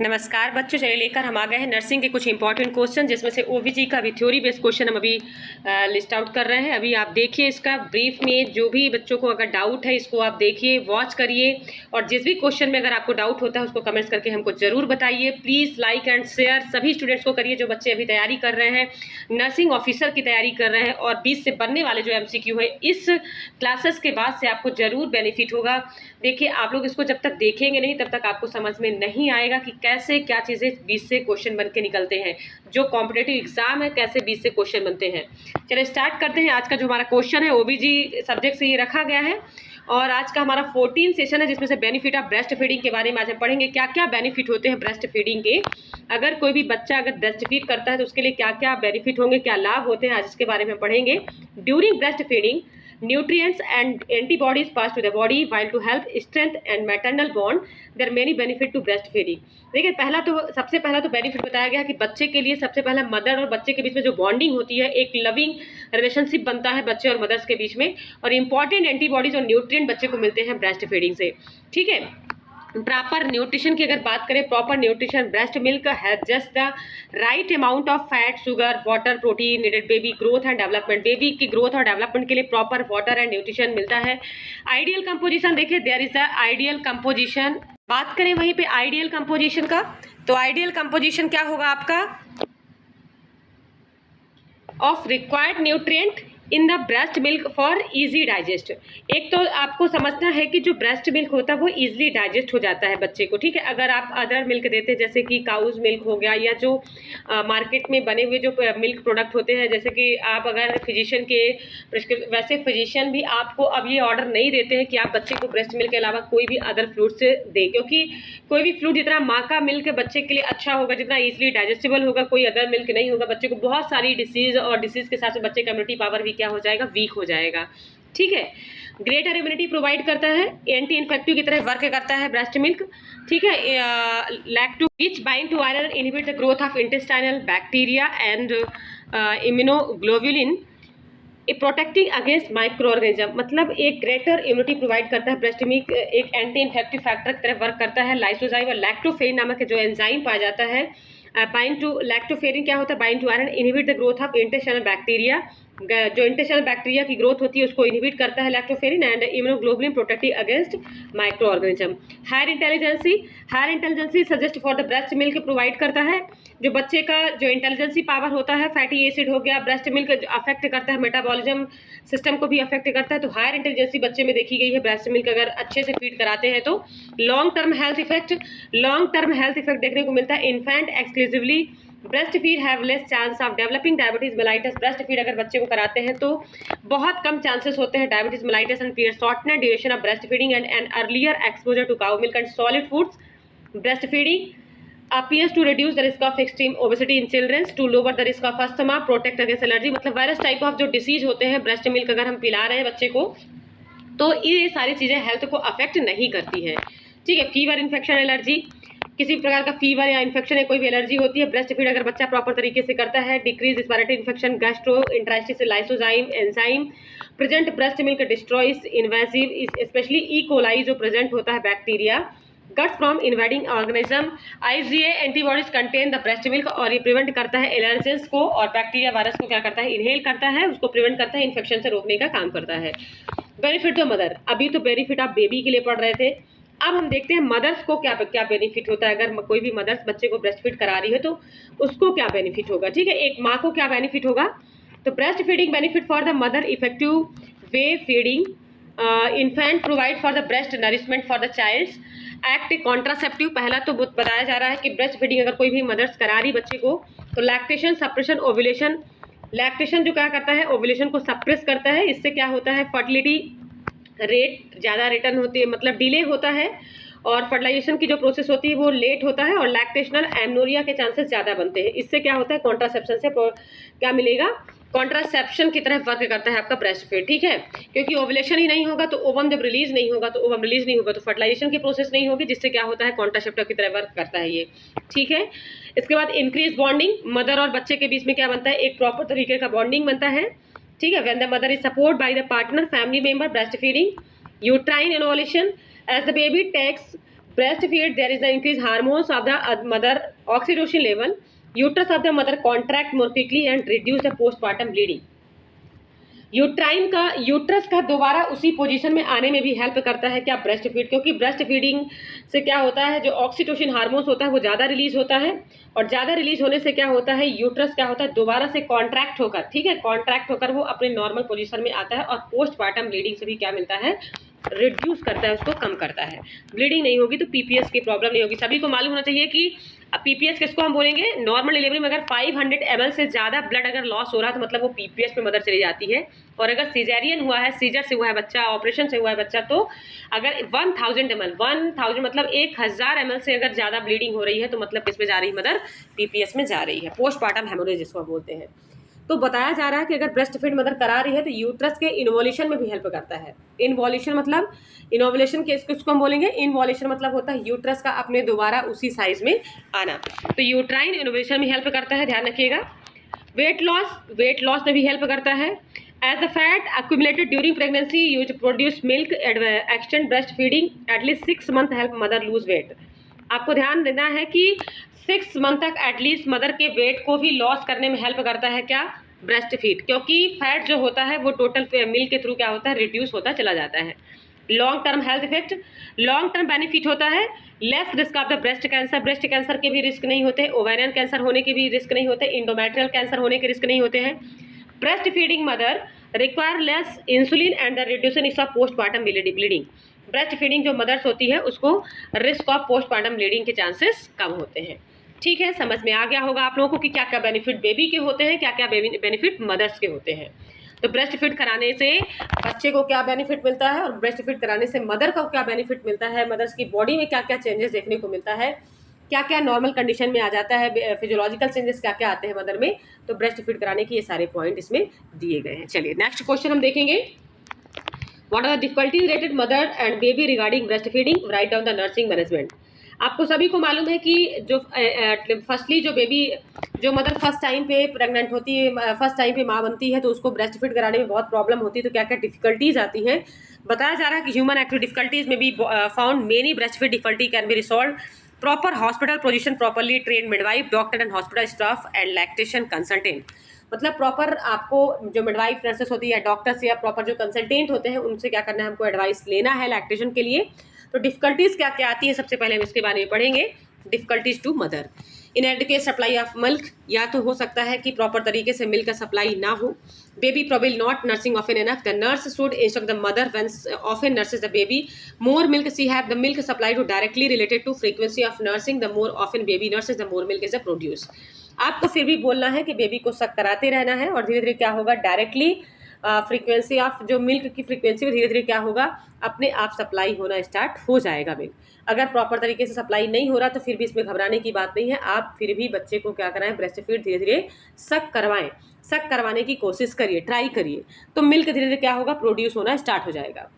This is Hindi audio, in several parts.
नमस्कार बच्चों, चलिए लेकर हम आ गए हैं नर्सिंग के कुछ इंपॉर्टेंट क्वेश्चन, जिसमें से ओबीजी का भी थ्योरी बेस्ड क्वेश्चन हम अभी लिस्ट आउट कर रहे हैं। अभी आप देखिए इसका ब्रीफ में, जो भी बच्चों को अगर डाउट है इसको आप देखिए, वॉच करिए, और जिस भी क्वेश्चन में अगर आपको डाउट होता है उसको कमेंट्स करके हमको जरूर बताइए। प्लीज़ लाइक एंड शेयर सभी स्टूडेंट्स को करिए, जो बच्चे अभी तैयारी कर रहे हैं, नर्सिंग ऑफिसर की तैयारी कर रहे हैं, और 20 से बनने वाले जो MCQ है इस क्लासेस के बाद से आपको जरूर बेनिफिट होगा। देखिए, आप लोग इसको जब तक देखेंगे नहीं तब तक आपको समझ में नहीं आएगा कि कैसे क्या चीज़ें 20 से क्वेश्चन बन के निकलते हैं। जो कॉम्पिटेटिव एग्जाम है कैसे 20 से क्वेश्चन बनते हैं। चलिए स्टार्ट करते हैं। आज का जो हमारा क्वेश्चन है ओबीजी सब्जेक्ट से ये रखा गया है, और आज का हमारा 14 सेशन है, जिसमें से बेनिफिट ऑफ ब्रेस्ट फीडिंग के बारे में आज हम पढ़ेंगे। क्या क्या बेनिफिट होते हैं ब्रेस्ट फीडिंग के, अगर कोई भी बच्चा अगर ब्रेस्ट फीड करता है तो उसके लिए क्या क्या बेनिफिट होंगे, क्या लाभ होते हैं, आज इसके बारे में पढ़ेंगे। During breast feeding nutrients and antibodies pass to the body while to help strength and maternal bond there are many benefit to breastfeeding। देखिए, सबसे पहला तो बेनिफिट बताया गया कि बच्चे के लिए सबसे पहला मदर और बच्चे के बीच में जो बॉन्डिंग होती है, एक लविंग रिलेशनशिप बनता है बच्चे और मदर्स के बीच में, और इंपॉर्टेंट एंटीबॉडीज और न्यूट्रिएंट बच्चे को मिलते हैं ब्रेस्ट फीडिंग से। ठीक है, प्रॉपर न्यूट्रिशन की अगर बात करें, proper nutrition, breast milk has just the right amount of fat, sugar, water, protein needed baby growth and development. Baby की ग्रोथ और डेवलपमेंट के लिए प्रॉपर वाटर एंड न्यूट्रिशन मिलता है। आइडियल कंपोजिशन देखिए, there is the ideal composition. बात करें वहीं पे आइडियल कंपोजिशन का, तो आइडियल कंपोजिशन क्या होगा आपका, of required nutrient in the breast milk for easy digest. एक तो आपको समझना है कि जो ब्रेस्ट मिल्क होता है वो इजीली डाइजेस्ट हो जाता है बच्चे को। ठीक है, अगर आप अदर मिल्क देते हैं जैसे कि काउज मिल्क हो गया, या जो मार्केट में बने हुए जो मिल्क प्रोडक्ट होते हैं, जैसे कि आप अगर फिजिशियन के वैसे फिजिशियन भी आपको अब ये ऑर्डर नहीं देते हैं कि आप बच्चे को ब्रेस्ट मिल्क के अलावा कोई भी अदर फ्रूट से दें, क्योंकि कोई भी फ्रूट जितना माँ का मिल्क बच्चे के लिए अच्छा होगा, जितना इजीली डाइजेस्टेबल होगा, कोई अदर मिल्क नहीं होगा, बच्चे को बहुत सारी डिसीज, और डिसीज के साथ बच्चे का इम्यूनिटी पावर भी क्या हो जाएगा, वीक हो जाएगा। ठीक है, ग्रेटर इम्यूनिटी प्रोवाइड करता है, एंटी इन्फेक्टिव की तरह वर्क करता है ब्रेस्ट मिल्क। ठीक है, lacto which bind to iron inhibit the growth of intestinal bacteria and immunoglobulin protecting against micro organism. मतलब एक ग्रेटर इम्यूनिटी प्रोवाइड करता है ब्रेस्ट मिल्क, एक एंटी इन्फेक्टिव फैक्टर की तरह वर्क करता है। लाइसोजाइम और लैक्टोफेरिन नामक जो एंजाइम पाया जाता है, बाइंड टू लैक्टोफेरिन क्या होता है, bind to iron inhibit the growth of intestinal bacteria. जो इंटेस्टाइनल बैक्टीरिया की ग्रोथ होती है उसको इनहिबिट करता है lactoferrin, and immunoglobulin protecting against micro organism. Higher intelligence suggest for the breast milk provide करता है, जो बच्चे का जो इंटेलिजेंसी पावर होता है, फैटी एसिड हो गया, ब्रेस्ट मिल्क अफेक्ट करता है, मेटाबॉलिज्म सिस्टम को भी अफेक्ट करता है। तो हायर इंटेलिजेंसी बच्चे में देखी गई है ब्रेस्ट मिल्क अगर अच्छे से फीड कराते हैं तो। लॉन्ग टर्म हेल्थ इफेक्ट देखने को मिलता है। Infant exclusively breast feed have less chance of developing diabetes mellitus. Breast feed अगर बच्चे को कराते हैं तो बहुत कम चांसेस होते हैं diabetes mellitus and period shortener duration of breast feeding and earlier exposure to cow milk and solid foods. Breast feeding appears to reduce the risk of extreme obesity in children, to lower the risk of asthma, protect against allergy। मतलब वायरस टाइप ऑफ जो डिसीज होते हैं, ब्रेस्ट मिल्क अगर हम पिला रहे हैं बच्चे को तो ये सारी चीज़ें हेल्थ को अफेक्ट नहीं करती है। ठीक है, फीवर, इन्फेक्शन, एलर्जी, किसी प्रकार का फीवर या इन्फेक्शन है, कोई भी एलर्जी होती है, ब्रेस्ट फीड अगर बच्चा प्रॉपर तरीके से करता है। Decrease respiratory infection, gastroenteritis, lysozyme enzyme present breast milk destroys invasive especially E coli जो प्रेजेंट होता है bacteria guts from invading organism. IgA antibodies contain the breast milk, और ये प्रिवेंट करता है एलर्जेंस को, और बैक्टीरिया वायरस को क्या करता है, इनहेल करता है, उसको प्रिवेंट करता है, इन्फेक्शन से रोकने का काम करता है। बेनिफिट टू मदर, अभी तो बेनिफिट आप बेबी के लिए पढ़ रहे थे, अब हम देखते हैं मदर्स को क्या क्या बेनिफिट होता है। अगर कोई भी मदर्स बच्चे को ब्रेस्ट फीड करा रही है तो उसको क्या बेनिफिट होगा। ठीक है, एक माँ को क्या बेनिफिट होगा, तो breast feeding benefit for the mother, effective way feeding, infant provide for the breast nourishment for the childs, act contraceptive. पहला तो बताया जा रहा है कि ब्रेस्ट फीडिंग अगर कोई भी मदर्स करा रही बच्चे को तो लैक्टेशन सप्रेशन ओव्यूलेशन, लैक्टेशन जो क्या करता है, ओव्यूलेशन को सप्रेस करता है। इससे क्या होता है, फर्टिलिटी रेट ज़्यादा रिटर्न होती है, मतलब डिले होता है, और फर्टिलाइजेशन की जो प्रोसेस होती है वो लेट होता है, और लैक्टेशनल एमनोरिया के चांसेस ज़्यादा बनते हैं। इससे क्या होता है, कॉन्ट्रासेप्शन से क्या मिलेगा, कॉन्ट्रासेप्शन की तरह वर्क करता है आपका ब्रेस्ट फीड। ठीक है, क्योंकि ओवुलेशन ही नहीं होगा तो ओवम जब रिलीज नहीं होगा, तो ओवम रिलीज नहीं होगा तो फर्टिलाइजेशन की प्रोसेस नहीं होगी, जिससे क्या होता है, कॉन्ट्रासेप्टिव की तरह वर्क करता है ये। ठीक है, इसके बाद इंक्रीज बॉन्डिंग, मदर और बच्चे के बीच में क्या बनता है, एक प्रॉपर तरीके का बॉन्डिंग बनता है। ठीक है, when the mother is support by the partner family member breast feeding, uterine involution as the baby takes breast feed there is the increase hormones of the mother, oxytocin level, uterus of the mother contract more quickly and reduce the postmortem bleeding. Uterus का दोबारा उसी पोजीशन में आने में भी हेल्प करता है क्या, ब्रेस्ट फीड, क्योंकि ब्रेस्ट फीडिंग से क्या होता है, जो ऑक्सीटोसिन हार्मोन्स होता है वो ज़्यादा रिलीज होता है, और ज़्यादा रिलीज होने से क्या होता है, यूट्रस क्या होता है, दोबारा से कॉन्ट्रैक्ट होकर, ठीक है, कॉन्ट्रैक्ट होकर वो अपने नॉर्मल पोजीशन में आता है, और पोस्टमार्टम ब्लीडिंग से भी क्या मिलता है, रिड्यूस करता है, उसको कम करता है। ब्लीडिंग नहीं होगी तो पीपीएस की प्रॉब्लम नहीं होगी। सभी को मालूम होना चाहिए कि पीपीएस किसको हम बोलेंगे, नॉर्मल डिलीवरी में अगर 500 ml से ज़्यादा ब्लड अगर लॉस हो रहा है तो मतलब वो पीपीएस में मदर चली जाती है, और अगर सीजेरियन हुआ है, सीजर से हुआ है बच्चा, ऑपरेशन से हुआ है बच्चा, तो अगर 1000 ml 1000 मतलब 1000 ml से अगर ज़्यादा ब्लीडिंग हो रही है तो मतलब किस में जा रही है, मदर पीपीएस में जा रही है, पोस्टमार्टम हेमोरेज जिसको हम बोलते हैं। तो बताया जा रहा है कि अगर ब्रेस्ट फीड मदर करा रही है तो यूट्रस के इन्वोल्यूशन में भी हेल्प करता है। इन्वोल्यूशन मतलब, इनोवुलेशन के इसको हम बोलेंगे, इन्वोल्यूशन मतलब होता है यूट्रस का अपने दोबारा उसी साइज में आना, तो यूट्राइन इनोवुलेशन में हेल्प करता है, ध्यान रखिएगा। वेट लॉस में भी हेल्प करता है। As the fat accumulated during pregnancy use produce milk extend breast feeding at least 6 month help mother lose weight. आपको ध्यान देना है कि 6 मंथ तक एटलीस्ट मदर के वेट को भी लॉस करने में हेल्प करता है क्या, ब्रेस्ट फीड, क्योंकि फैट जो होता है वो टोटल मिल्क के थ्रू क्या होता है, रिड्यूस होता चला जाता है। Long term health effect, long term benefit होता है, less risk of the breast cancer, breast cancer के भी रिस्क नहीं होते, ओवेरियन कैंसर होने के भी रिस्क नहीं होते, इंडोमेट्रियल कैंसर होने के रिस्क नहीं होते हैं। Breast feeding mother require less insulin and the reduction of postmortem bleeding. Breast feeding जो मदर्स होती है उसको रिस्क ऑफ पोस्टमार्टम ब्लीडिंग के चांसेस कम होते हैं। ठीक है, समझ में आ गया होगा आप लोगों को कि क्या क्या बेनिफिट बेबी के होते हैं, क्या क्या बेनिफिट मदर्स के होते हैं। तो ब्रेस्ट फीड कराने से बच्चे को क्या बेनिफिट मिलता है, और ब्रेस्ट फीड कराने से मदर को क्या बेनिफिट मिलता है, मदर्स की बॉडी में क्या क्या चेंजेस देखने को मिलता है, क्या क्या नॉर्मल कंडीशन में आ जाता है, फिजियोलॉजिकल चेंजेस क्या क्या आते हैं मदर में, तो ब्रेस्ट फीड कराने के ये सारे पॉइंट इसमें दिए गए हैं। चलिए नेक्स्ट क्वेश्चन हम देखेंगे। What are the difficulties related mother and baby regarding breast feeding, write down the nursing management. आपको सभी को मालूम है कि जो फर्स्टली जो बेबी, जो मदर फर्स्ट टाइम पे प्रेग्नेंट होती है, फर्स्ट टाइम पे माँ बनती है, तो उसको ब्रेस्ट फीड कराने में बहुत प्रॉब्लम होती है, तो क्या क्या डिफिकल्टीज आती हैं बताया जा रहा है कि ह्यूमन एक्टिव डिफिकल्टीज में be found, many breast feed difficulty can be resolve, proper hospital position, properly train midwife, doctor and hospital staff and lactation consultant. मतलब प्रॉपर आपको जो मिडवाइफ नर्सेस होती है, डॉक्टर्स या प्रॉपर जो कंसल्टेंट होते हैं उनसे क्या करना है, हमको एडवाइस लेना है लैक्टेशन के लिए। तो डिफिकल्टीज क्या क्या आती है, सबसे पहले हम इसके बारे में पढ़ेंगे। Difficulties to mother, inadequate supply of milk, या तो हो सकता है कि प्रॉपर तरीके से मिल्क का सप्लाई ना हो, baby probably not nursing often enough, the nurse should instruct the mother when often nurses the baby, more milk she have the milk supply to directly related to frequency of nursing, the more often baby nurses the more milk is the produce. आपको फिर भी बोलना है कि बेबी को सक कराते रहना है, और धीरे धीरे क्या होगा, डायरेक्टली फ्रीक्वेंसी ऑफ जो मिल्क की फ्रीक्वेंसी में धीरे धीरे क्या होगा, अपने आप सप्लाई होना स्टार्ट हो जाएगा मिल्क। अगर प्रॉपर तरीके से सप्लाई नहीं हो रहा तो फिर भी इसमें घबराने की बात नहीं है, आप फिर भी बच्चे को क्या कराएं, ब्रेस्ट फीड धीरे धीरे सक करवाएं, सक करवाने की कोशिश करिए, ट्राई करिए, तो मिल्क धीरे धीरे क्या होगा, प्रोड्यूस होना स्टार्ट हो जाएगा।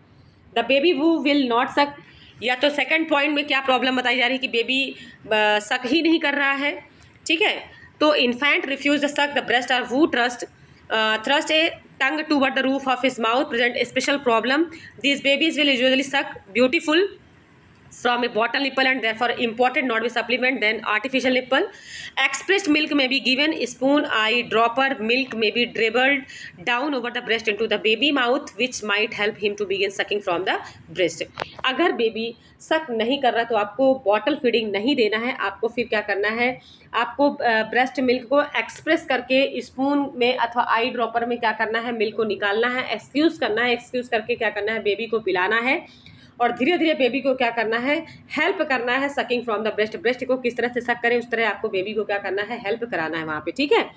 The baby who will not suck, या तो सेकंड पॉइंट में क्या प्रॉब्लम बताई जा रही है कि बेबी सक ही नहीं कर रहा है, ठीक है, तो infant refuse the suck the breast are who thrust a tongue toward the roof of his mouth present a special problem. These babies will usually suck beautiful from a bottle nipple and therefore imported, not be supplement than artificial nipple. Expressed milk may be given, spoon eye dropper milk may be dribbled down over the breast into the baby mouth which might help him to begin sucking from the breast. अगर बेबी सक नहीं कर रहा तो आपको बॉटल फीडिंग नहीं देना है, आपको फिर क्या करना है, आपको ब्रेस्ट मिल्क को एक्सप्रेस करके स्पून में अथवा आई ड्रॉपर में क्या करना है, मिल्क को निकालना है, एक्सक्यूज करना है, एक्सक्यूज करके क्या करना है, बेबी को पिलाना है, और धीरे धीरे बेबी को क्या करना है, हेल्प करना है sucking from the breast. Breast को किस तरह से सक करें उस तरह आपको बेबी को क्या करना है, हेल्प कराना है वहाँ पे, ठीक है।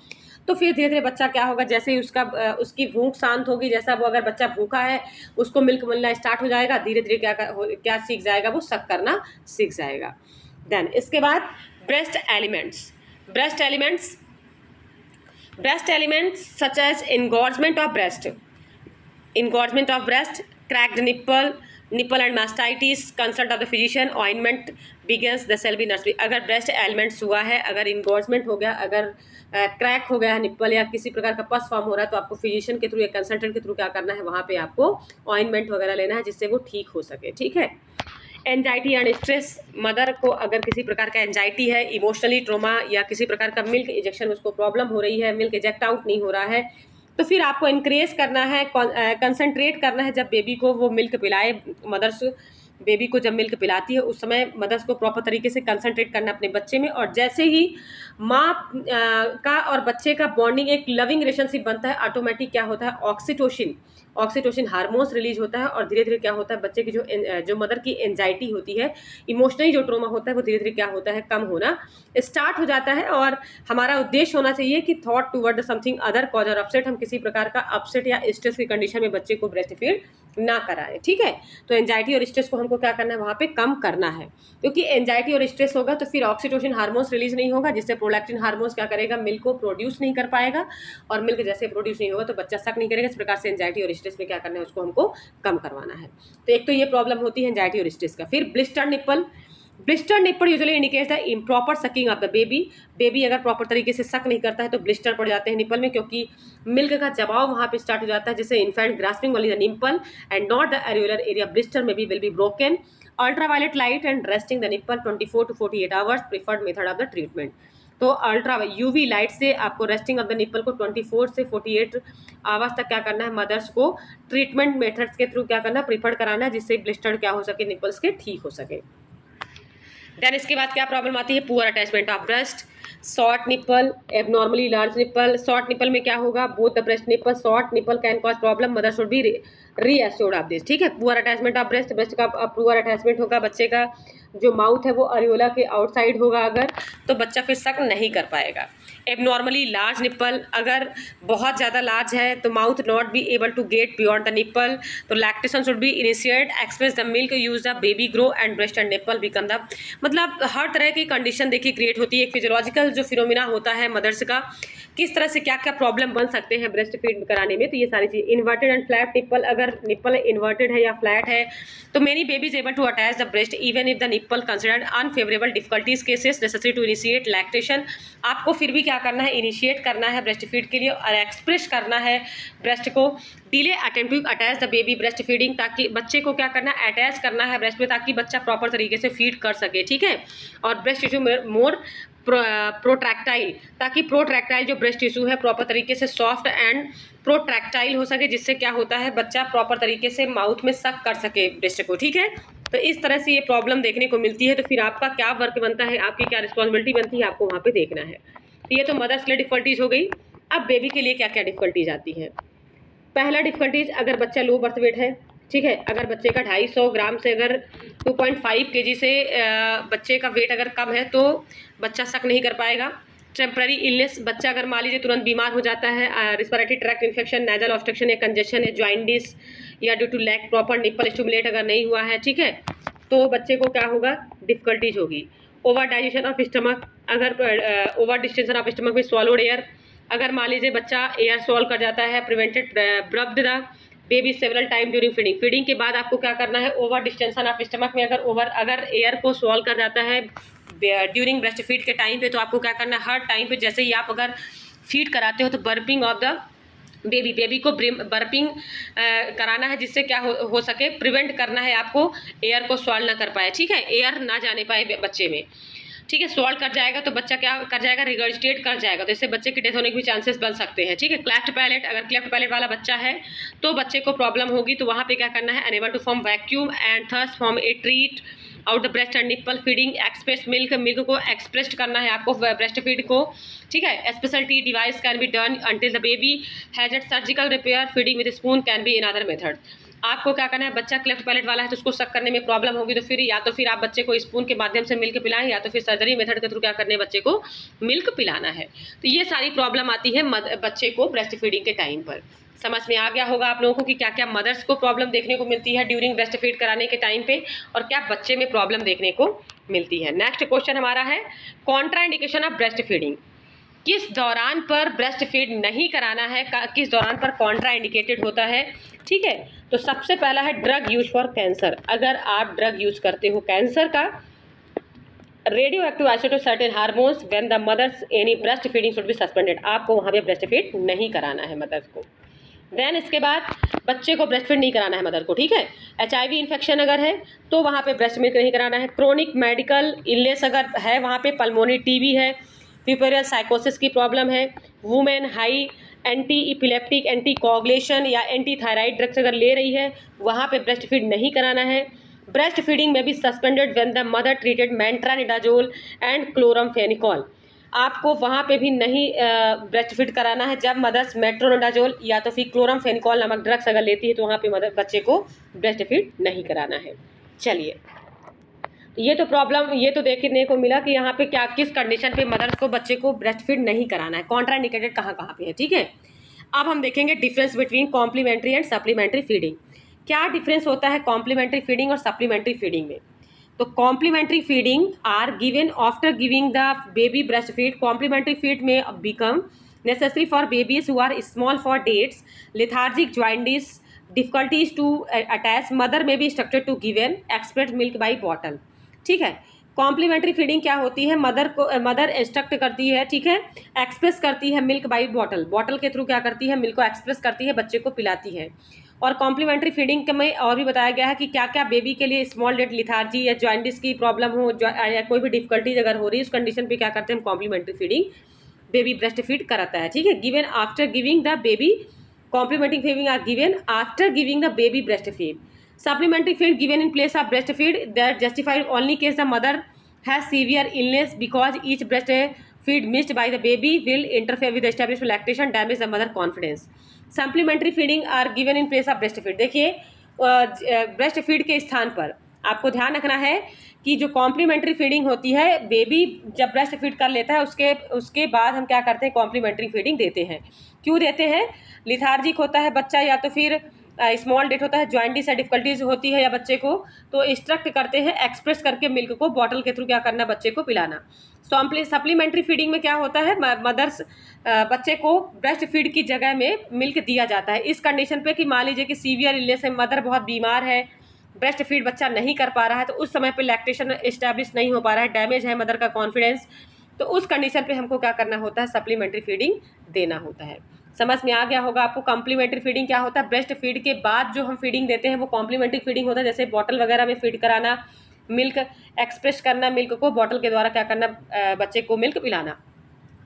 तो फिर धीरे धीरे बच्चा क्या होगा, जैसे ही उसकी भूख शांत होगी, जैसा वो अगर बच्चा भूखा है उसको मिल्क मिलना स्टार्ट हो जाएगा, धीरे धीरे क्या सीख जाएगा, वो सक करना सीख जाएगा। देन इसके बाद breast elements, breast elements such as engorgement of breast, cracked nipple and mastitis, consult of the physician, ointment begins, the shall be nursery। अगर ब्रेस्ट एलिमेंट्स हुआ है, अगर इंगॉर्जमेंट हो गया, अगर क्रैक हो गया है निप्पल या किसी प्रकार का पस फॉर्म हो रहा है, तो आपको फिजिशियन के थ्रू या कंसल्टेंट के थ्रू क्या करना है, वहाँ पे आपको ऑइंटमेंट वगैरह लेना है जिससे वो ठीक हो सके, ठीक है। एंजाइटी एंड स्ट्रेस, मदर को अगर किसी प्रकार का एंजाइटी है, इमोशनली ट्रोमा या किसी प्रकार का मिल्क इजेक्शन उसको प्रॉब्लम हो रही है, मिल्क इजेक्ट आउट नहीं हो रहा है, तो फिर आपको इंक्रेज करना है, कंसंट्रेट करना है जब बेबी को वो मिल्क पिलाए। मदर्स बेबी को जब मिल्क पिलाती है उस समय मदर्स को प्रॉपर तरीके से कंसंट्रेट करना अपने बच्चे में, और जैसे ही माँ का और बच्चे का बॉन्डिंग एक लविंग रिलेशनशिप बनता है, ऑटोमेटिक क्या होता है, ऑक्सीटोसिन हार्मोन्स रिलीज होता है, और धीरे धीरे क्या होता है, बच्चे की जो मदर की एंजाइटी होती है, इमोशनली जो ट्रोमा होता है, वो धीरे धीरे क्या होता है, कम होना स्टार्ट हो जाता है। और हमारा उद्देश्य होना चाहिए कि thought toward something other cause और अपसेट, हम किसी प्रकार का अपसेट या स्ट्रेस की कंडीशन में बच्चे को ब्रेस्ट फीड ना कराएं, ठीक है। तो एंजाइटी और स्ट्रेस को हमको क्या करना है, वहाँ पे कम करना है, क्योंकि एंजाइटी और स्ट्रेस होगा तो फिर ऑक्सीटोसिन हार्मोन्स रिलीज नहीं होगा, जिससे प्रोलैक्टिन हार्मोन्स क्या करेगा, मिल्क को प्रोड्यूस नहीं कर पाएगा, और मिल्क जैसे प्रोड्यूस नहीं होगा तो बच्चा सक नहीं करेगा। इस प्रकार से एंजाइटी और स्ट्रेस में क्या करना है, उसको हमको कम करवाना है। तो एक तो ये प्रॉब्लम होती है एंजाइटी और स्ट्रेस का। फिर blister nipple, blister nipple usually indicates the improper sucking of the baby अगर प्रॉपर तरीके से सक नहीं करता है तो ब्लिस्टर पड़ जाते हैं निप्पल में, क्योंकि मिल्क का दबाव वहाँ पे स्टार्ट हो जाता है, जिससे इन्फेंट ग्रास्पिंग वाली the nipple and not the areolar area blister में भी will be broken. Ultraviolet light and resting the nipple 24 to 48 hours preferred method of the treatment. तो अल्ट्रा यूवी लाइट से आपको रेस्टिंग ऑफ द निप्पल को 24 से 48 आवर्स तक क्या करना है, मदर्स को ट्रीटमेंट मेथड्स के थ्रू क्या करना, प्रिफर कराना है, जिससे ब्लिस्टर क्या हो सके, निप्पल्स के ठीक हो सके। देन इसके बाद क्या प्रॉब्लम आती है, poor attachment of breast, short nipple, abnormally large nipple. Short nipple में क्या होगा, both the breast nipple short nipple can cause problem, mother should be reassured of this, ठीक है। Poor attachment of breast, breast का पुअर अटैचमेंट होगा, बच्चे का जो माउथ है वो अरियोला के आउटसाइड होगा अगर, तो बच्चा फिर सक नहीं कर पाएगा। एबनॉर्मली लार्ज निप्पल, अगर बहुत ज़्यादा लार्ज है तो mouth not be able to get beyond the nipple, तो lactation should be initiate, express the milk, use the baby grow and breast and nipple become the, मतलब हर तरह की कंडीशन देखिए क्रिएट होती है। एक फिजियोलॉजिकल जो फिनोमिना होता है मदर्स का, किस तरह से क्या क्या प्रॉब्लम बन सकते हैं ब्रेस्ट फीड कराने में, तो ये सारी चीज़। इन्वर्टेड एंड फ्लैट निप्पल, अगर निप्पल इन्वर्टेड है या फ्लैट है तो many babies able to attach the breast even if the nipple considered unfavourable, difficulties cases necessary to initiate lactation, आपको फिर भी क्या करना है, इनिशिएट करना है ब्रेस्ट फीड के लिए, और एक्सप्रेस करना है ब्रेस्ट को। Delay attempt to attach the baby breast feeding, ताकि बच्चे को क्या करना है, अटैच करना है ब्रेस्ट में, ताकि बच्चा प्रॉपर तरीके से फीड कर सके, ठीक है। और ब्रेस्ट टिश्यू मोर प्रोट्रैक्टाइल, ताकि प्रोट्रैक्टाइल जो ब्रेस्ट टिश्यू है प्रॉपर तरीके से सॉफ्ट एंड प्रोट्रैक्टाइल हो सके, जिससे क्या होता है, बच्चा प्रॉपर तरीके से माउथ में सक कर सके ब्रेस्ट को, ठीक है। तो इस तरह से ये प्रॉब्लम देखने को मिलती है। तो फिर आपका क्या वर्क बनता है, आपकी क्या रिस्पॉन्सिबिलिटी बनती है, आपको वहाँ पे देखना है। तो ये तो मदर्स के लिए डिफिकल्टीज हो गई। अब बेबी के लिए क्या क्या डिफिकल्टीज आती है। पहला डिफिकल्टीज, अगर बच्चा लो बर्थ वेट है, ठीक है, अगर बच्चे का 250 ग्राम से अगर 2.5 kg से बच्चे का वेट अगर कम है तो बच्चा सक नहीं कर पाएगा। टेम्पररी इलनेस, बच्चा अगर मान लीजिए तुरंत बीमार हो जाता है, respiratory tract infection, nasal obstruction या कंजेशन या जॉइंटिस, या due to lack proper nipple stimulate अगर नहीं हुआ है, ठीक है, तो बच्चे को क्या होगा, डिफिकल्टीज होगी। ओवर डाइजेशन ऑफ स्टमक, अगर ओवर डिस्टेंशन ऑफ स्टमक में स्वॉलोड एयर, अगर मान लीजिए बच्चा एयर सॉल्व कर जाता है, prevented burped the baby several time during feeding, feeding के बाद आपको क्या करना है, ओवर डिस्टेंशन ऑफ स्टमक में अगर एयर को सॉल्व कर जाता है ड्यूरिंग ब्रेस्ट फीड के टाइम पे, तो आपको क्या करना है, हर टाइम पे जैसे ही आप अगर फीड कराते हो तो बर्पिंग ऑफ द बेबी को बर्पिंग कराना है, जिससे क्या हो सके, प्रिवेंट करना है आपको एयर को सॉल्व ना कर पाए, ठीक है, एयर ना जाने पाए बच्चे में, ठीक है। सॉल्व कर जाएगा तो बच्चा क्या कर जाएगा, रिगर्जिटेट कर जाएगा, तो इससे बच्चे की डेथ होने के भी चांसेस बन सकते हैं, ठीक है। क्लेफ्ट पैलेट, अगर क्लेफ्ट पैलेट वाला बच्चा है तो बच्चे को प्रॉब्लम होगी, तो वहाँ पे क्या करना है, unable to form vacuum and thrust form a treat out the breast and nipple feeding, express milk को एक्सप्रेस करना है आपको ब्रेस्ट फीड को, ठीक है। Special T device can be done until the baby has at surgical repair, feeding with spoon can be in other method. आपको क्या करना है, बच्चा क्लेफ्ट पैलेट वाला है तो उसको सक करने में प्रॉब्लम होगी, तो फिर या तो फिर आप बच्चे को स्पून के माध्यम से मिल्क पिलाएं, या तो फिर सर्जरी मेथड के थ्रू क्या करने बच्चे को मिल्क पिलाना है। तो ये सारी प्रॉब्लम आती है बच्चे को ब्रेस्ट फीडिंग के टाइम पर। समझ में आ गया होगा आप लोगों को कि क्या क्या मदर्स को प्रॉब्लम देखने को मिलती है ड्यूरिंग ब्रेस्ट फीड कराने के टाइम पे, और क्या बच्चे में प्रॉब्लम देखने को मिलती है। नेक्स्ट क्वेश्चन हमारा है Contra indication of breast feeding, किस दौरान पर ब्रेस्ट फीड नहीं कराना है, किस दौरान पर कॉन्ट्रा इंडिकेटेड होता है, ठीक है। तो सबसे पहला है ड्रग यूज फॉर कैंसर, अगर आप ड्रग यूज करते हो कैंसर का, radio active isotope certain hormones when the mothers any breast feeding should be suspended, आपको वहाँ पे ब्रेस्ट फीड नहीं कराना है मदर्स को। देन इसके बाद बच्चे को ब्रेस्ट फीड नहीं कराना है मदर को, ठीक है। HIV इन्फेक्शन अगर है तो वहाँ पे ब्रेस्ट मिल्क नहीं कराना है। क्रोनिक मेडिकल इलनेस अगर है वहाँ पे, पल्मोनरी TB है, प्यूपेरियल साइकोसिस की प्रॉब्लम है, women high anti epileptic, anti coagulation या एंटी थायराइड ड्रग्स अगर ले रही है वहाँ पे ब्रेस्ट फीड नहीं कराना है। ब्रेस्ट फीडिंग में भी suspended when the mother treated metronidazole and chloramphenicol, आपको वहाँ पे भी नहीं ब्रेस्ट फीड कराना है जब मदर्स मेट्रोनिडाजोल या तो फिर क्लोरमफेनिकॉल नामक ड्रग्स अगर लेती है तो वहाँ पे मदर बच्चे को ब्रेस्ट फीड नहीं कराना है। चलिए, ये तो प्रॉब्लम, ये तो देखने को मिला कि यहाँ पे क्या किस कंडीशन पे मदर्स को बच्चे को ब्रेस्ट फीड नहीं कराना है, कॉन्ट्राइंडिकेटेड कहाँ कहाँ पे है, ठीक है। अब हम देखेंगे difference between complementary and supplementary feeding. क्या डिफरेंस होता है कॉम्प्लीमेंट्री फीडिंग और सप्लीमेंट्री फीडिंग में? तो complementary feeding are given after giving the baby breast feed. Complementary feed may become necessary for babies who are small for dates, lethargic, jaundice, difficulties to attach, mother may be instructed to given express milk by bottle, ठीक है। कॉम्प्लीमेंट्री फीडिंग क्या होती है? मदर इंस्ट्रक्ट करती है, ठीक है, एक्सप्रेस करती है मिल्क बाई बॉटल, बॉटल के थ्रू क्या करती है, मिल्क को एक्सप्रेस करती है, बच्चे को पिलाती है। और कॉम्प्लीमेंट्री फीडिंग में और भी बताया गया है कि क्या क्या बेबी के लिए स्मॉल डेट, लिथार्जी या जॉइंडिस की प्रॉब्लम हो या कोई भी डिफिकल्टीज अगर हो रही है उस कंडीशन पे क्या करते हैं हम complementary feeding baby breast feed कराता है, ठीक है। Given after giving the baby, complementary feeding are given after giving the baby breast feed. Supplementary feed given in place of breastfeed that justified only case the mother has severe illness because each breast feed missed by the baby will interfere with the established lactation, damage the mother confidence. Supplementary feeding are given in place of breastfeed। देखिए ब्रेस्ट फीड के स्थान पर आपको ध्यान रखना है कि जो कॉम्प्लीमेंट्री फीडिंग होती है, बेबी जब ब्रेस्ट फीड कर लेता है उसके बाद हम क्या करते हैं कॉम्प्लीमेंट्री फीडिंग देते हैं। क्यों देते हैं? लिथार्जिक होता है बच्चा या तो फिर स्मॉल डेट होता है, जॉइंडिस या डिफिकल्टीज होती है या बच्चे को, तो इंस्ट्रक्ट करते हैं एक्सप्रेस करके मिल्क को बॉटल के थ्रू क्या करना, बच्चे को पिलाना। सप्लीमेंट्री फीडिंग में क्या होता है, मदर्स बच्चे को ब्रेस्ट फीड की जगह में मिल्क दिया जाता है इस कंडीशन पे कि मान लीजिए कि सीवियर इलनेस है, मदर बहुत बीमार है, ब्रेस्ट फीड बच्चा नहीं कर पा रहा है, तो उस समय पे लैक्टेशन एस्टैब्लिश नहीं हो पा रहा है, डैमेज है मदर का कॉन्फिडेंस, तो उस कंडीशन पे हमको क्या करना होता है, सप्लीमेंट्री फीडिंग देना होता है। समझ में आ गया होगा आपको कॉम्प्लीमेंट्री फीडिंग क्या होता है। ब्रेस्ट फीड के बाद जो हम फीडिंग देते हैं वो कॉम्प्लीमेंट्री फीडिंग होता है, जैसे बॉटल वगैरह में फीड कराना, मिल्क एक्सप्रेस करना, मिल्क को बॉटल के द्वारा क्या करना, बच्चे को मिल्क पिलाना।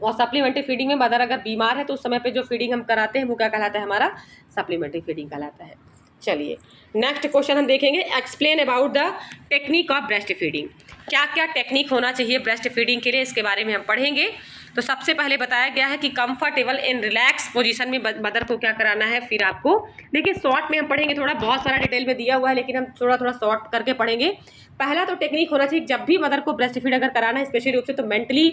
और सप्लीमेंट्री फीडिंग में मदर अगर बीमार है तो उस समय पे जो फीडिंग हम कराते हैं वो क्या कहलाता है, हमारा सप्लीमेंट्री फीडिंग कहलाता है। चलिए नेक्स्ट क्वेश्चन हम देखेंगे, explain about the technique of breast feeding. क्या क्या टेक्निक होना चाहिए ब्रेस्ट फीडिंग के लिए, इसके बारे में हम पढ़ेंगे। तो सबसे पहले बताया गया है कि कंफर्टेबल इन रिलैक्स पोजीशन में मदर को क्या कराना है। फिर आपको देखिए शॉर्ट में हम पढ़ेंगे, थोड़ा बहुत सारा डिटेल में दिया हुआ है लेकिन हम थोड़ा थोड़ा शॉर्ट करके पढ़ेंगे। पहला तो टेक्निक होना चाहिए, जब भी मदर को ब्रेस्ट फीड अगर कराना है स्पेशली रूप से, तो मेंटली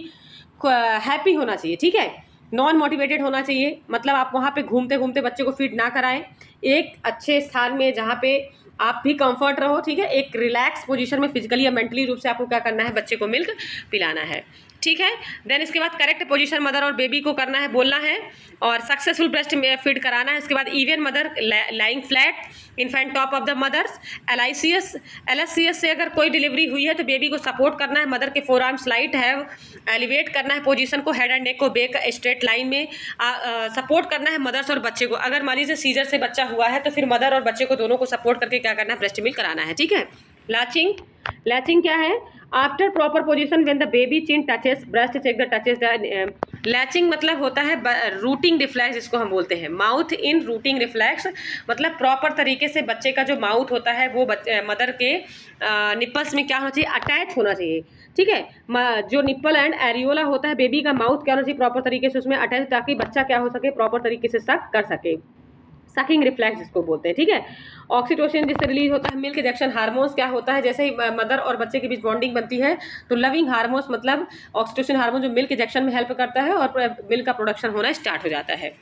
हैप्पी होना चाहिए, ठीक है, नॉन मोटिवेटेड होना चाहिए। मतलब आप वहाँ पे घूमते घूमते बच्चे को फीड ना कराएं, एक अच्छे स्थान में जहाँ पे आप भी कंफर्ट रहो, ठीक है, एक रिलैक्स पोजीशन में फिजिकली या मेंटली रूप से आपको क्या करना है, बच्चे को मिल्क पिलाना है, ठीक है। देन इसके बाद करेक्ट पोजीशन मदर और बेबी को करना है, बोलना है, और सक्सेसफुल ब्रेस्ट फीड कराना है। इसके बाद even mother lying flat, infant top of the mothers, LSCS से अगर कोई डिलीवरी हुई है तो बेबी को सपोर्ट करना है, मदर के फोर आर्म्स लाइट है, एलिवेट करना है पोजीशन को, हेड एंड नेक को बेक स्ट्रेट लाइन में सपोर्ट करना है मदर्स और बच्चे को। अगर मान लीजिए सीजर से बच्चा हुआ है तो फिर मदर और बच्चे को दोनों को सपोर्ट करके क्या करना है, ब्रेस्ट मिल्क कराना है, ठीक है। लैचिंग क्या है, after proper position when the baby chin touches breast check the touches the. Latching मतलब होता है रूटिंग रिफ्लेक्स, इसको हम बोलते हैं माउथ इन रूटिंग रिफ्लेक्स, मतलब प्रॉपर तरीके से बच्चे का जो माउथ होता है वो मदर के निप्पल्स में क्या होना चाहिए, अटैच होना चाहिए, ठीक है। जो निप्पल एंड एरियोला होता है बेबी का, माउथ क्या होना चाहिए, प्रॉपर तरीके से उसमें अटैच, ताकि बच्चा क्या हो सके, प्रॉपर तरीके से सक कर सके, सकिंग रिफ्लेक्स जिसको बोलते हैं, ठीक है। ऑक्सीटोसिन जिससे रिलीज होता है, मिल्क इजेक्शन हार्मोन्स क्या होता है, जैसे ही मदर और बच्चे के बीच बॉन्डिंग बनती है तो लविंग हार्मोन्स मतलब ऑक्सीटोसिन हार्मोन जो मिल्क इजेक्शन में हेल्प करता है और मिल्क का प्रोडक्शन होना स्टार्ट हो जाता है।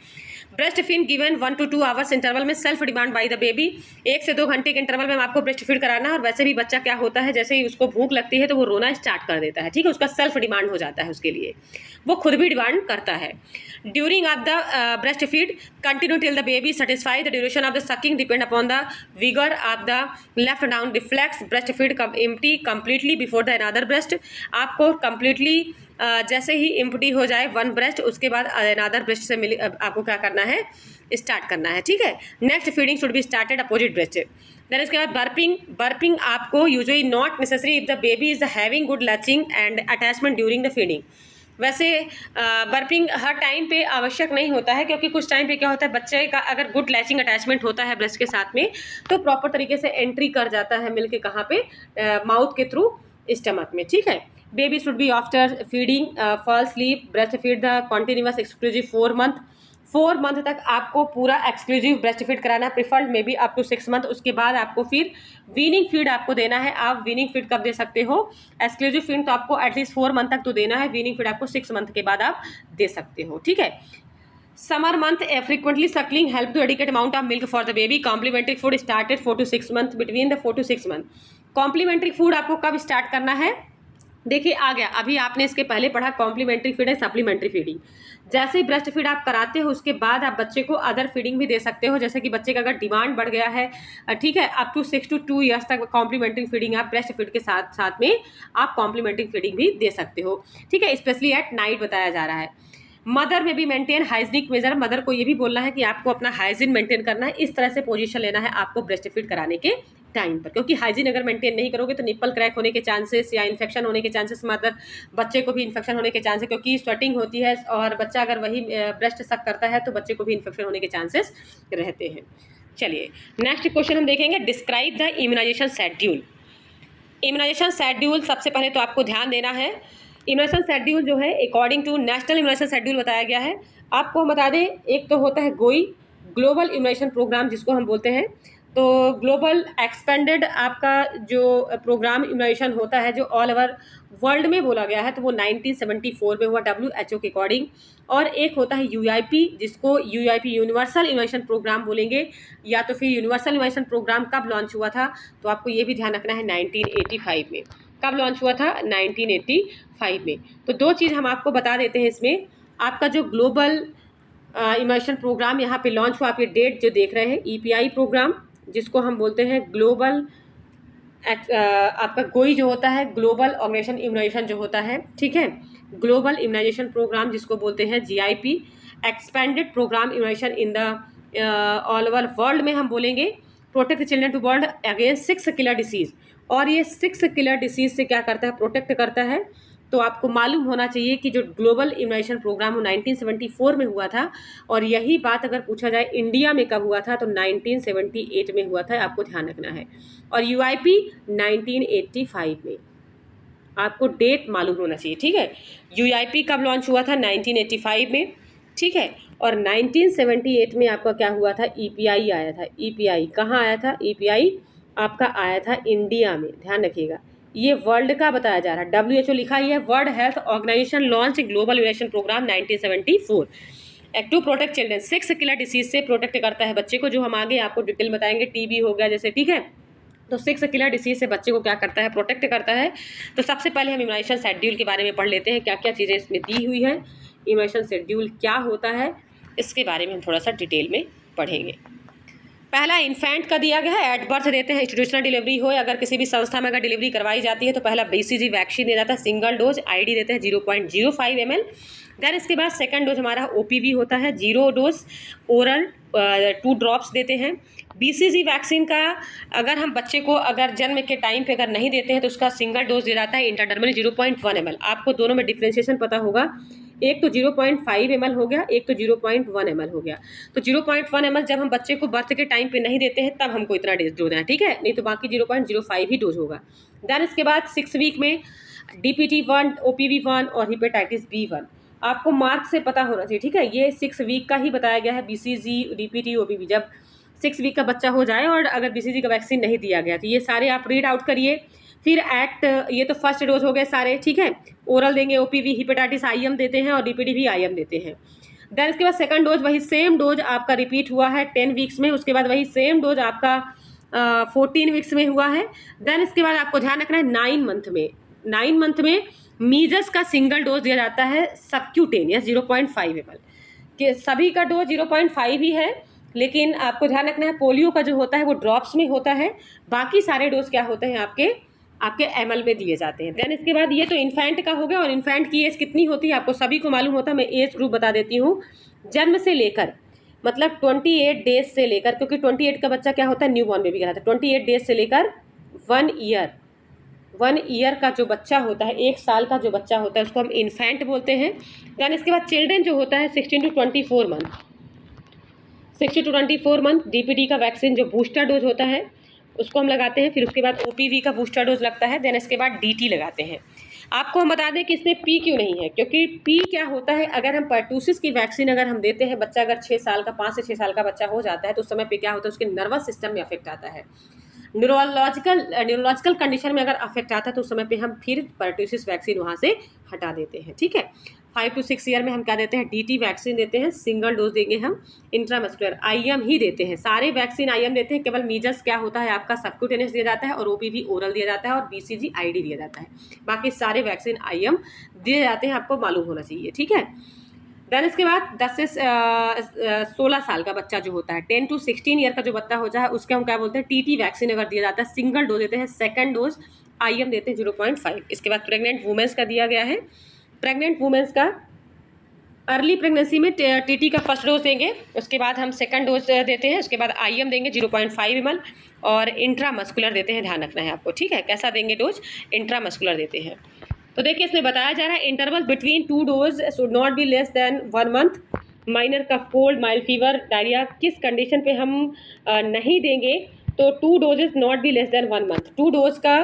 Breast feed given 1 to 2 hours interval में self demand by the baby, 1 से 2 घंटे के इंटरवल में आपको ब्रेस्ट फीड कराना है। और वैसे भी बच्चा क्या होता है, जैसे ही उसको भूख लगती है तो वो रोना स्टार्ट कर देता है, ठीक है, उसका सेल्फ डिमांड हो जाता है, उसके लिए वो खुद भी डिमांड करता है। During of the breast feed continue till the baby satisfy, the duration of the sucking depend upon the vigour of the left down reflex, breast feed empty completely before the another breast. आपको कंप्लीटली जैसे ही एम्प्टी हो जाए वन ब्रेस्ट, उसके बाद अनदर ब्रेस्ट से मिल आपको क्या करना है, स्टार्ट करना है, ठीक है। Next feeding should be started opposite breast. Then इसके बाद बर्पिंग आपको usually not necessary if the baby is having good latching and attachment during the feeding. वैसे बर्पिंग हर टाइम पे आवश्यक नहीं होता है, क्योंकि कुछ टाइम पे क्या होता है, बच्चे का अगर गुड लैचिंग अटैचमेंट होता है ब्रेस्ट के साथ में, तो प्रॉपर तरीके से एंट्री कर जाता है मिल्क कहाँ पे, माउथ के थ्रू स्टमक में, ठीक है। Baby should be after feeding fall sleep breast feed the continuous exclusive 4 month तक आपको पूरा एक्सक्लूसिव ब्रेस्ट फीड कराना है, preferred may be up to 6 month. उसके बाद आपको फिर वीनिंग फीड आपको देना है। आप वीनिंग फीड कब दे सकते हो, एक्सक्लूसिव फीड तो आपको एटलीस्ट 4 मंथ तक तो देना है, वीनिंग फीड आपको 6 मंथ के बाद आप दे सकते हो, ठीक है। Summer month frequently suckling help to adequate amount of milk for the baby. Complementary food started 4 to 6 month, between the 4 to 6 month. Complementary food आपको कब स्टार्ट करना है, देखिए आ गया, अभी आपने इसके पहले पढ़ा कॉम्प्लीमेंट्री फीड है सप्लीमेंट्री फीडिंग। जैसे ही ब्रेस्ट फीड आप कराते हो उसके बाद आप बच्चे को अदर फीडिंग भी दे सकते हो, जैसे कि बच्चे का अगर डिमांड बढ़ गया है, ठीक है, अप टू 6 to 2 ईयर्स तक कॉम्प्लीमेंट्री फीडिंग आप ब्रेस्ट फीड के साथ साथ में आप कॉम्प्लीमेंट्री फीडिंग भी दे सकते हो, ठीक है। स्पेशली एट नाइट बताया जा रहा है। मदर में भी मेंटेन हाइजीनिक मेजर, मदर को ये भी बोलना है कि आपको अपना हाइजीन मेंटेन करना है, इस तरह से पोजीशन लेना है आपको ब्रेस्ट फीड कराने के टाइम पर, क्योंकि हाइजीन अगर मेंटेन नहीं करोगे तो निप्पल क्रैक होने के चांसेस या इन्फेक्शन होने के चांसेस, मदर बच्चे को भी इन्फेक्शन होने के चांसेस, क्योंकि स्वेटिंग होती है और बच्चा अगर वही ब्रेस्ट सक करता है तो बच्चे को भी इन्फेक्शन होने के चांसेस रहते हैं। चलिए नेक्स्ट क्वेश्चन हम देखेंगे, describe the immunisation schedule. Immunisation schedule सबसे पहले तो आपको ध्यान देना है, इम्यूनाइजेशन शेड्यूल जो है according to national immunisation schedule बताया गया है। आपको हम बता दें, एक तो होता है गोई ग्लोबल इम्यूनाइजेशन प्रोग्राम जिसको हम बोलते हैं, तो ग्लोबल एक्सपेंडेड आपका जो प्रोग्राम इम्यूनाइजेशन होता है जो ऑल ओवर वर्ल्ड में बोला गया है, तो वो 1974 में हुआ WHO के अकॉर्डिंग। और एक होता है UIP, जिसको UIP यूनिवर्सल इम्यूनाइजेशन प्रोग्राम बोलेंगे, या तो फिर यूनिवर्सल इम्यूनाइजेशन प्रोग्राम कब लॉन्च हुआ था, तो आपको ये भी ध्यान रखना है 1985 में। कब लॉन्च हुआ था, 1985 में। तो दो चीज़ हम आपको बता देते हैं इसमें, आपका जो ग्लोबल इम्यूनाइजेशन प्रोग्राम यहाँ पे लॉन्च हुआ, आप ये डेट जो देख रहे हैं, EPI प्रोग्राम जिसको हम बोलते हैं ग्लोबल आपका गोई जो होता है ग्लोबल ऑर्गेनाइजेशन इम्यूनाइजेशन जो होता है, ठीक है, ग्लोबल इम्यूनाइजेशन प्रोग्राम जिसको बोलते हैं GIP, expanded programme immunisation in the all over world में हम बोलेंगे protect children to world against 6 killer disease. और ये 6 किलर डिसीज से क्या करता है, प्रोटेक्ट करता है। तो आपको मालूम होना चाहिए कि जो ग्लोबल इम्यूनाइजेशन प्रोग्राम वो 1974 में हुआ था, और यही बात अगर पूछा जाए इंडिया में कब हुआ था, तो 1978 में हुआ था, आपको ध्यान रखना है। और UIP 1985 में, आपको डेट मालूम होना चाहिए, ठीक है। UIP कब लॉन्च हुआ था, 1985 में, ठीक है। और 1978 में आपका क्या हुआ था, EPI आया था। EPI कहाँ आया था, EPI आपका आया था इंडिया में, ध्यान रखिएगा। ये वर्ल्ड का बताया जा रहा है, WHO लिखा ही है, world health organisation launch global immunisation programme 1974 act to protect children. 6 killer disease से प्रोटेक्ट करता है बच्चे को, जो हम आगे आपको डिटेल बताएंगे, TB हो गया जैसे, ठीक है। तो 6 किलर डिसीज से बच्चे को क्या करता है, प्रोटेक्ट करता है। तो सबसे पहले हम इम्यूनाइजेशन शेड्यूल के बारे में पढ़ लेते हैं, क्या क्या चीज़ें इसमें दी हुई है, इम्यूनाइजेशन शेड्यूल क्या होता है, इसके बारे में हम थोड़ा सा डिटेल में पढ़ेंगे। पहला इन्फेंट का दिया गया है, एट बर्थ देते हैं, इंस्टीट्यूशनल डिलीवरी हो, अगर किसी भी संस्था में अगर डिलीवरी करवाई जाती है तो पहला BCG वैक्सीन दिया जाता है, सिंगल डोज, ID देते हैं 0.05 ml। देन इसके बाद सेकंड डोज हमारा OPV होता है, 0 डोज ओरल 2 ड्रॉप्स देते हैं। BCG वैक्सीन का अगर हम बच्चे को अगर जन्म के टाइम पे अगर नहीं देते हैं तो उसका सिंगल डोज दिया जाता है इंटरडर्मली 0.1 ml। आपको दोनों में डिफ्रेंशिएशन पता होगा, एक तो 0.5 ml हो गया, एक तो 0.1 ml हो गया। तो 0.1 ml जब हम बच्चे को बर्थ के टाइम पे नहीं देते हैं तब हमको इतना डोज देना है, ठीक है, नहीं तो बाकी 0.05 ही डोज होगा। देन इसके बाद 6 वीक में DPT1, OPV1 और हेपेटाइटिस B1 आपको मार्क से पता होना चाहिए, ठीक है। ये 6 वीक का ही बताया गया है, BCG, DPT, OPV। जब 6 वीक का बच्चा हो जाए और अगर BCG का वैक्सीन नहीं दिया गया तो ये सारे आप रीड आउट करिए। फिर एक्ट, ये तो फर्स्ट डोज हो गए सारे, ठीक है। ओरल देंगे OPV, हेपेटाइटिस IM देते हैं और DPT भी IM देते हैं। देन इसके बाद सेकंड डोज वही सेम डोज आपका रिपीट हुआ है 10 वीक्स में, उसके बाद वही सेम डोज आपका 14 वीक्स में हुआ है। देन इसके बाद आपको ध्यान रखना है 9 मंथ में मीजल्स का सिंगल डोज दिया जाता है सबक्यूटेनियस 0.5 ml के, सभी का डोज 0.5 ही है, लेकिन आपको ध्यान रखना है पोलियो का जो होता है वो ड्रॉप्स में होता है, बाकी सारे डोज क्या होते हैं आपके आपके ml में दिए जाते हैं। देन इसके बाद ये तो इन्फेंट का हो गया, और इन्फेंट की एज कितनी होती है आपको सभी को मालूम होता है। मैं एज ग्रुप बता देती हूँ। जन्म से लेकर मतलब 28 डेज से लेकर, क्योंकि 28 का बच्चा क्या होता है, न्यू बॉर्न बेबी कहलाता है। 28 डेज से लेकर 1 ईयर का जो बच्चा होता है, 1 साल का जो बच्चा होता है, उसको हम इन्फेंट बोलते हैं। देन इसके बाद चिल्ड्रेन जो होता है 16 to 24 month, 60 to 24 month DPT का वैक्सीन जो बूस्टर डोज होता है उसको हम लगाते हैं। फिर उसके बाद ओपीवी का बूस्टर डोज लगता है। देन इसके बाद डीटी लगाते हैं। आपको हम बता दें कि इसमें पी क्यों नहीं है, क्योंकि पी क्या होता है, अगर हम पर्टूसिस की वैक्सीन अगर हम देते हैं, बच्चा अगर 6 साल का 5 से 6 साल का बच्चा हो जाता है तो उस समय पे क्या होता है, उसके नर्वस सिस्टम में अफेक्ट आता है। न्यूरोलॉजिकल कंडीशन में अगर अफेक्ट आता है तो उस समय पे हम फिर पर्टूसिस वैक्सीन वहाँ से हटा देते हैं। ठीक है, 5 to 6 ईयर में हम क्या देते हैं, डीटी वैक्सीन देते हैं। सिंगल डोज देंगे हम इंट्रामस्कुलर, आईएम ही देते हैं। सारे वैक्सीन आईएम देते हैं। केवल मीजल्स क्या होता है आपका सबक्यूटेनियस दिया जाता है, और ओपीवी ओरल दिया जाता है, और बीसीजी आईडी दिया जाता है। बाकी सारे वैक्सीन आईएम दिए जाते हैं, आपको मालूम होना चाहिए। ठीक है, देन इसके बाद 10 से 16 साल का बच्चा जो होता है, 10 to 16 ईयर का जो बच्चा होता है, उसके हम क्या बोलते हैं, टीटी वैक्सीन अगर दिया जाता है, सिंगल डोज देते हैं। सेकंड डोज आईएम देते हैं 0.5। इसके बाद प्रेग्नेंट वुमेन्स का दिया गया है। प्रेग्नेंट वुमेन्स का अर्ली प्रेगनेंसी में टीटी का फर्स्ट डोज देंगे, उसके बाद हम सेकंड डोज देते हैं, उसके बाद आईएम देंगे 0.5 ml, और इंट्रामस्कुलर देते हैं। ध्यान रखना है आपको। ठीक है, कैसा देंगे डोज, इंट्रामस्कुलर देते हैं। तो देखिए इसमें बताया जा रहा है interval between 2 dose should not be less than 1 month. Minor cough, cold, mild fever, diarrhoea किस कंडीशन पे हम नहीं देंगे, तो 2 doses not be less than 1 month. 2 dose का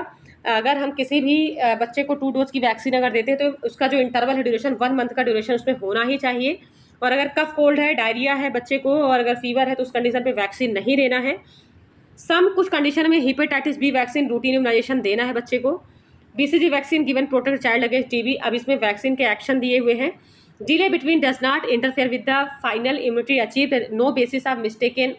अगर हम किसी भी बच्चे को 2 डोज की वैक्सीन अगर देते हैं तो उसका जो इंटरवल है ड्यूरेशन 1 मंथ का ड्यूरेशन उसमें होना ही चाहिए। और अगर कफ कोल्ड है, डायरिया है बच्चे को, और अगर फीवर है तो उस कंडीशन पे वैक्सीन नहीं देना है। कुछ कंडीशन में hepatitis B vaccine routine immunisation देना है बच्चे को। BCG vaccine given protect child against TB. अब इसमें वैक्सीन के एक्शन दिए हुए हैं। Delay between does not interfere with the final immunity achieved, no basis of mistaken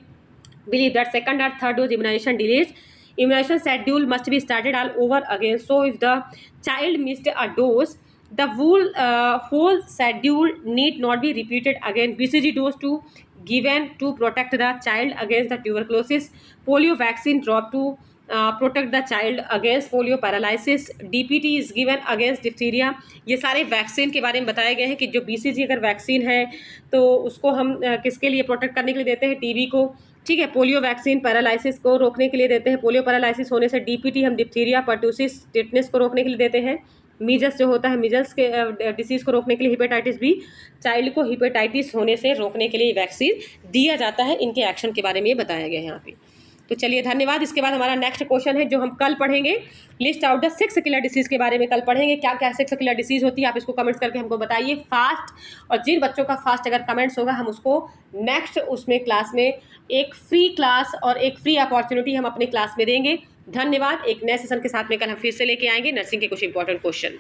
believe that second or third dose immunization delays, immunization schedule must be started all over again. So if the child missed a dose, the whole schedule need not be repeated again. BCG dose to given to protect the child against the tuberculosis. Polio vaccine drop to protect the child against polio paralysis. DPT is given against diphtheria. ये सारे वैक्सीन के बारे में बताए गए हैं कि जो बीसीजी अगर वैक्सीन है तो उसको हम किसके लिए प्रोटेक्ट करने के लिए देते हैं, टीबी को। ठीक है, पोलियो वैक्सीन पैरालिसिस को रोकने के लिए देते हैं। पोलियो पैरालिसिस होने से डीपीटी हम डिप्थीरिया, पर्टूसिस, टिटनेस को रोकने के लिए देते हैं। मीजल्स जो होता है, मीजल्स के डिसीज़ को रोकने के लिए, हेपेटाइटिस बी, चाइल्ड को हेपेटाइटिस होने से रोकने के लिए वैक्सीन दिया जाता है। इनके एक्शन के बारे में ये बताया गया है यहाँ पे। तो चलिए धन्यवाद। इसके बाद हमारा नेक्स्ट क्वेश्चन है जो हम कल पढ़ेंगे, list out the 6 killer disease के बारे में कल पढ़ेंगे। क्या क्या 6 किलर डिसीज़ होती है, आप इसको कमेंट्स करके हमको बताइए फास्ट। और जिन बच्चों का फास्ट अगर कमेंट्स होगा हम उसको नेक्स्ट उसमें क्लास में एक फ्री क्लास और एक फ्री अपॉर्चुनिटी हम अपने क्लास में देंगे। धन्यवाद। एक नए सेशन के साथ में कल हम फिर से लेके आएंगे नर्सिंग के कुछ इंपॉर्टेंट क्वेश्चन।